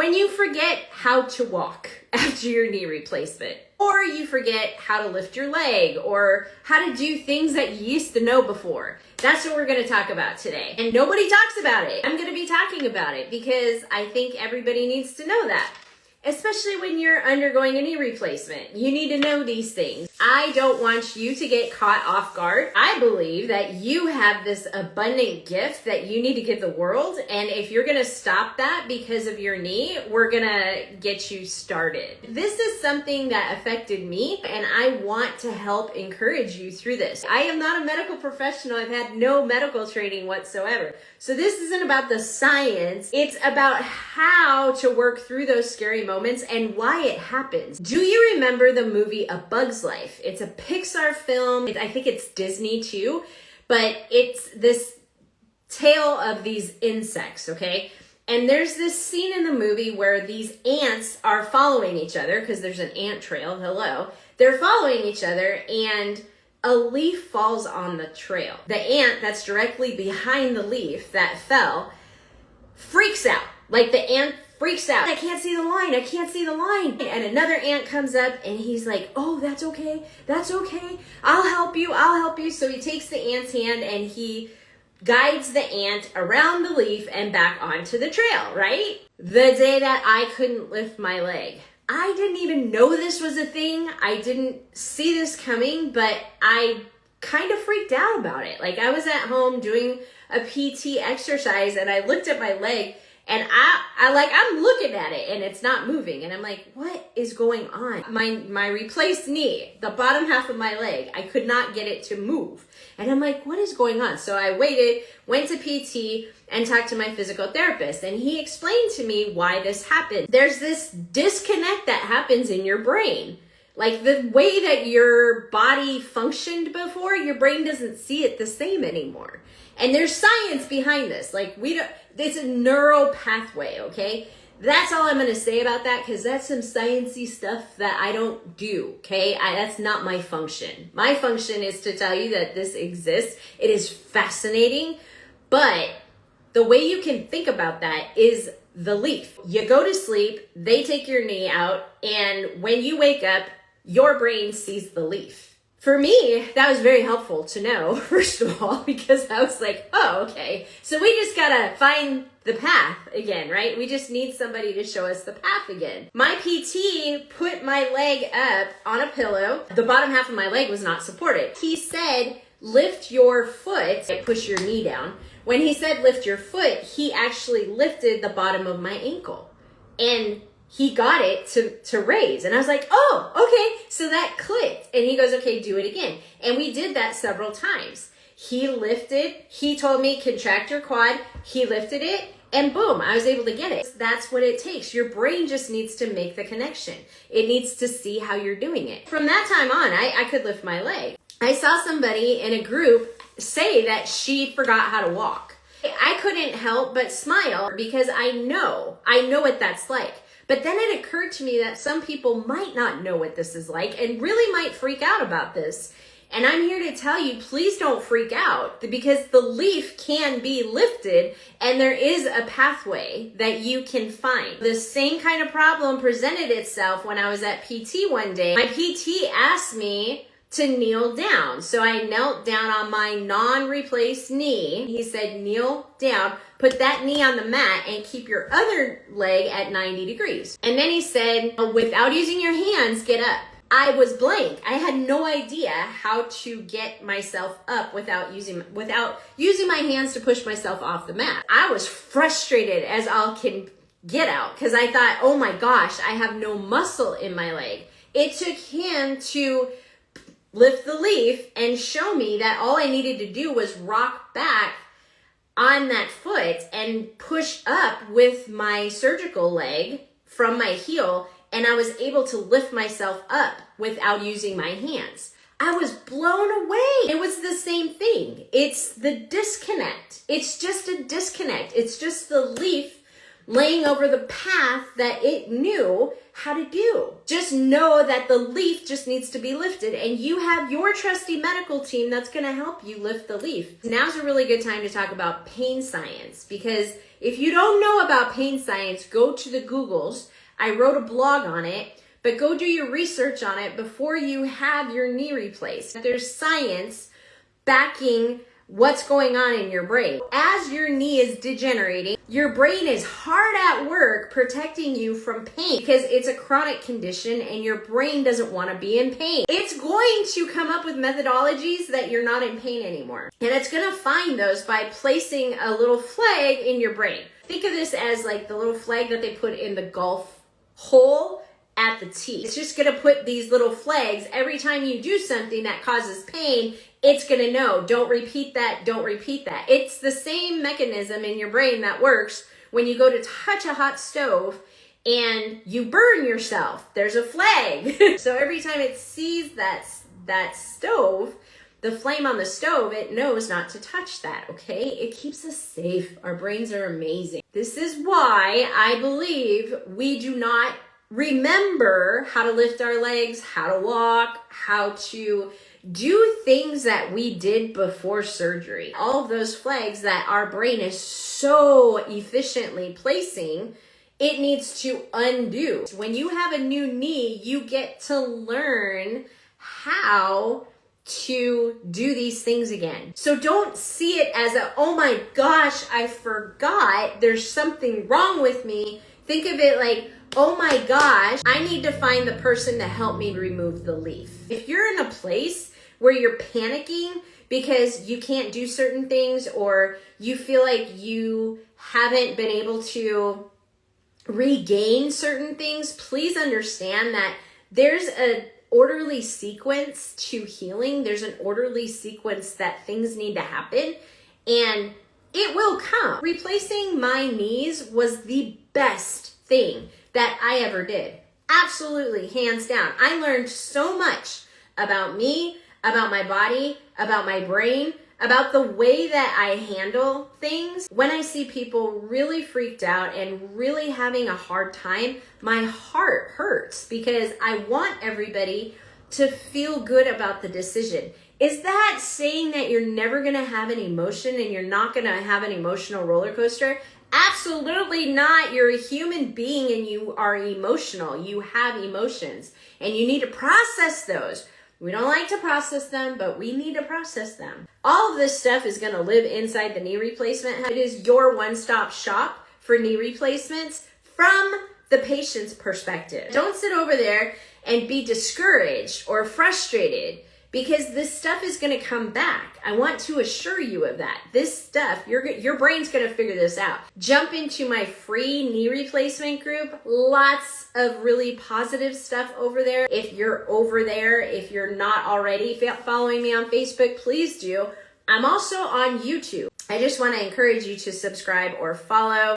When you forget how to walk after your knee replacement, or you forget how to lift your leg, or how to do things that you used to know before. That's what we're going to talk about today. And nobody talks about it. I'm going to be talking about it because I think everybody needs to know that. Especially when you're undergoing a knee replacement. You need to know these things. I don't want you to get caught off guard. I believe that you have this abundant gift that you need to give the world. And if you're going to stop that because of your knee, we're going to get you started. This is something that affected me, and I want to help encourage you through this. I am not a medical professional. I've had no medical training whatsoever. So this isn't about the science. It's about how to work through those scary moments and why it happens. Do you remember the movie A Bug's Life? It's a Pixar film. I think it's Disney too, but it's this tale of these insects, okay? And there's this scene in the movie where these ants are following each other because there's an ant trail. Hello. They're following each other and a leaf falls on the trail. The ant that's directly behind the leaf that fell freaks out. Like the ant freaks out. I can't see the line. I can't see the line. And another ant comes up and he's like, oh, that's okay. That's okay. I'll help you. I'll help you. So he takes the ant's hand and he guides the ant around the leaf and back onto the trail, right? The day that I couldn't lift my leg. I didn't even know this was a thing. I didn't see this coming, but I kind of freaked out about it. Like I was at home doing a PT exercise and I looked at my leg and I'm looking at it and it's not moving. And I'm like, what is going on? My replaced knee, the bottom half of my leg, I could not get it to move. And I'm like, what is going on? So I waited, went to PT and talked to my physical therapist. And he explained to me why this happened. There's this disconnect that happens in your brain. Like the way that your body functioned before, your brain doesn't see it the same anymore. And there's science behind this. Like it's a neural pathway, okay? That's all I'm going to say about that because that's some sciencey stuff that I don't do, okay? That's not my function. My function is to tell you that this exists. It is fascinating, but the way you can think about that is the leaf. You go to sleep, they take your knee out, and when you wake up, your brain sees the leaf. For me, that was very helpful to know, first of all, because I was like, oh, okay. So we just gotta find the path again, right? We just need somebody to show us the path again. My PT put my leg up on a pillow. The bottom half of my leg was not supported. He said, lift your foot and push your knee down. When he said lift your foot, he actually lifted the bottom of my ankle. And he got it to raise. And I was like, oh, okay. So that clicked. And he goes, okay, do it again. And we did that several times. He lifted, he told me, contract your quad. He lifted it and boom, I was able to get it. That's what it takes. Your brain just needs to make the connection. It needs to see how you're doing it. From that time on, I could lift my leg. I saw somebody in a group say that she forgot how to walk. I couldn't help but smile because I know what that's like. But then it occurred to me that some people might not know what this is like and really might freak out about this. And I'm here to tell you, please don't freak out because the leaf can be lifted and there is a pathway that you can find. The same kind of problem presented itself when I was at PT one day. My PT asked me to kneel down. So I knelt down on my non-replaced knee. He said, kneel down, put that knee on the mat and keep your other leg at 90 degrees. And then he said, without using your hands, get up. I was blank. I had no idea how to get myself up without using my hands to push myself off the mat. I was frustrated as all can get out because I thought, oh my gosh, I have no muscle in my leg. It took him to lift the leaf and show me that all I needed to do was rock back on that foot and push up with my surgical leg from my heel, and I was able to lift myself up without using my hands. I was blown away. It was the same thing. It's the disconnect. It's just a disconnect. It's just the leaf laying over the path that it knew how to do. Just know that the leaf just needs to be lifted, and you have your trusty medical team that's going to help you lift the leaf. Now's a really good time to talk about pain science because If you don't know about pain science, go to the Googles. I wrote a blog on it, but go do your research on it before you have your knee replaced. There's science backing what's going on in your brain. As your knee is degenerating, your brain is hard at work protecting you from pain because it's a chronic condition and your brain doesn't want to be in pain. It's going to come up with methodologies that you're not in pain anymore. And it's going to find those by placing a little flag in your brain. Think of this as like the little flag that they put in the golf hole at the tee. It's just going to put these little flags every time you do something that causes pain. It's going to know, don't repeat that, don't repeat that. It's the same mechanism in your brain that works when you go to touch a hot stove and you burn yourself. There's a flag. So every time it sees that stove, the flame on the stove, it knows not to touch that, okay? It keeps us safe. Our brains are amazing. This is why I believe we do not remember how to lift our legs, how to walk, how to do things that we did before surgery. All of those flags that our brain is so efficiently placing, it needs to undo. When you have a new knee, you get to learn how to do these things again. So don't see it as a, oh my gosh, I forgot, there's something wrong with me. Think of it like, oh my gosh, I need to find the person to help me remove the leaf. If you're in a place where you're panicking because you can't do certain things or you feel like you haven't been able to regain certain things, please understand that there's an orderly sequence to healing. There's an orderly sequence that things need to happen and it will come. Replacing my knees was the best thing that I ever did. Absolutely, hands down. I learned so much about me, about my body, about my brain, about the way that I handle things. When I see people really freaked out and really having a hard time, my heart hurts because I want everybody to feel good about the decision. Is that saying that you're never gonna have an emotion and you're not gonna have an emotional roller coaster? Absolutely not. You're a human being and you are emotional. You have emotions and you need to process those. We don't like to process them, but we need to process them. All of this stuff is going to live inside the knee replacement. It is your one-stop shop for knee replacements from the patient's perspective. Don't sit over there and be discouraged or frustrated because this stuff is going to come back. I want to assure you of that. This stuff, your brain's going to figure this out. Jump into my free knee replacement group. Lots of really positive stuff over there. If you're over there, if you're not already following me on Facebook, please do. I'm also on YouTube. I just want to encourage you to subscribe or follow.